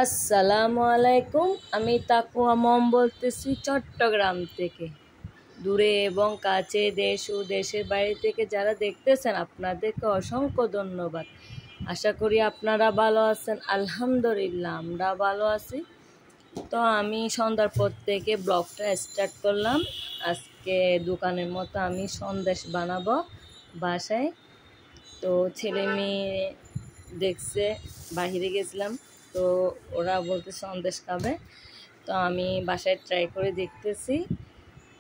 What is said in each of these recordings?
আসসালামু আলাইকুম। আমি তাকুয়া মম বলতেছি চট্টগ্রাম থেকে। দূরে এবং কাছে, দেশ ও দেশের বাইরে থেকে যারা দেখতেছেন আপনাদেরকে অসংখ্য ধন্যবাদ। আশা করি আপনারা ভালো আছেন। আলহামদুলিল্লাহ আমরা ভালো আছি। তো আমি সন্ধ্যার পর থেকে ব্লগটা স্টার্ট করলাম। আজকে দোকানের মতো আমি সন্দেশ বানাবো বাসায়। তো ছেলে মেয়ে দেখছে, বাহিরে গেছিলাম, তো ওরা বলতে সন্দেশ খাবে। তো আমি বাসায় ট্রাই করে দেখতেছি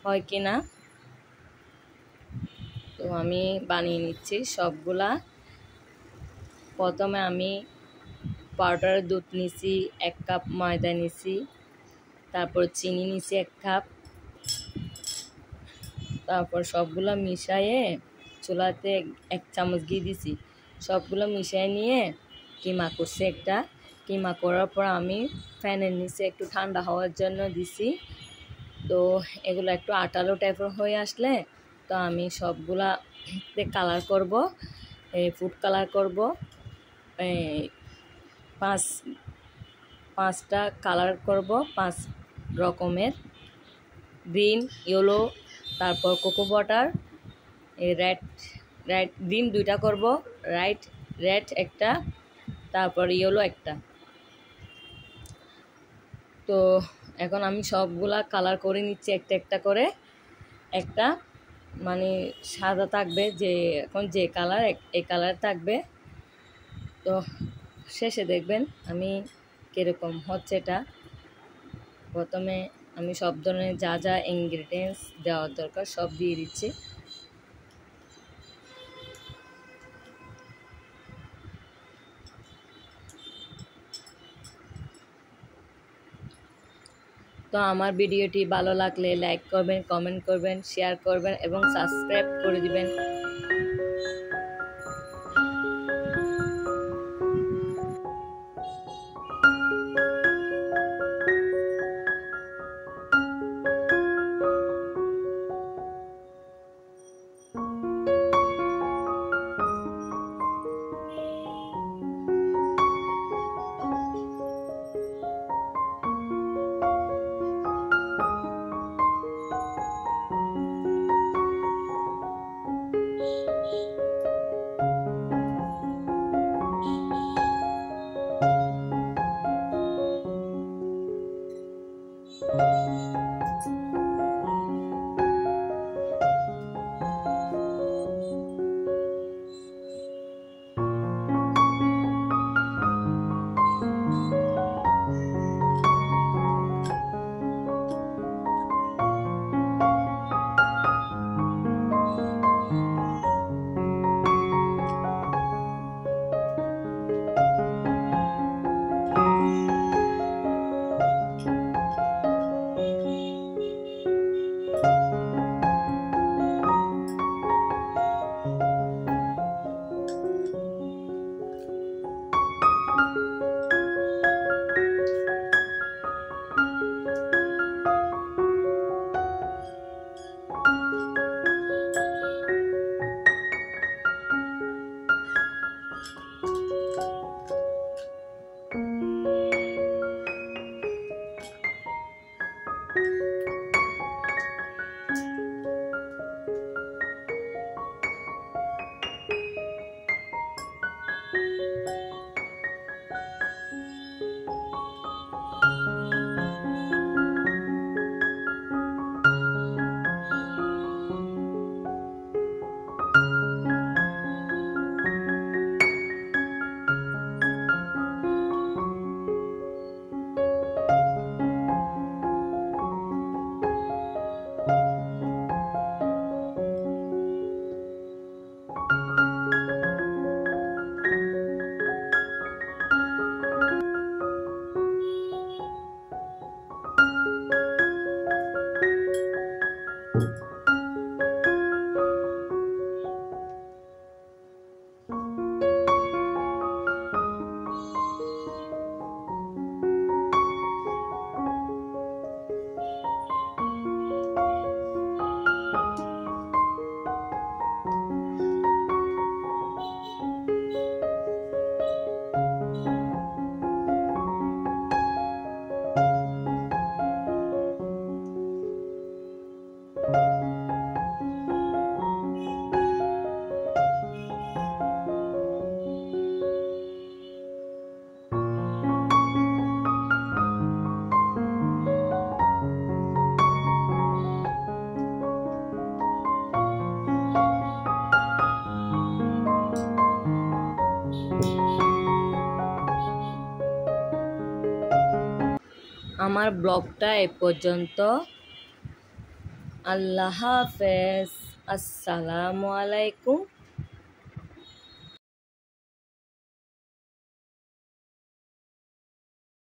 হয় কি না। তো আমি বানিয়ে নিচ্ছি সবগুলা। প্রথমে আমি পাউডারের দুধ নিছি, 1 কাপ ময়দা নিছি, তারপর চিনি নিছি 1 কাপ। তারপর সবগুলা মিশাইয়ে চুলাতে 1 চামচ ঘি দিছি। সবগুলো মিশিয়ে নিয়ে কিমা করছি একটা। কিমা করার পর আমি ফ্যানের নিচে একটু ঠান্ডা হওয়ার জন্য দিছি। তো এগুলো একটু আটালো টাইপের হয়ে আসলে তো আমি সবগুলাতে কালার করব, ফুড কালার করব। 5টা কালার করব, 5 রকমের, গ্রিন, ইয়েলো, তারপর কোকো বাটার, রেড গ্রিন 2টা করব, রেড একটা, তারপর ইয়েলো একটা। তো এখন আমি সবগুলা কালার করে নিচ্ছি একটা একটা করে। একটা মানে সাদা থাকবে, যে এখন যে কালার এই কালার থাকবে। তো শেষে দেখবেন আমি কীরকম হচ্ছে এটা। প্রথমে আমি সব ধরনের যা যা ইনগ্রিডিয়েন্টস দেওয়ার দরকার সব দিয়ে দিচ্ছি। তো আমার ভিডিওটি ভালো লাগলে লাইক করবেন, কমেন্ট করবেন, শেয়ার করবেন এবং সাবস্ক্রাইব করে দিবেন। আমার ব্লগটা এ পর্যন্ত। আল্লাহ হাফেজ। আসসালামু আলাইকুম।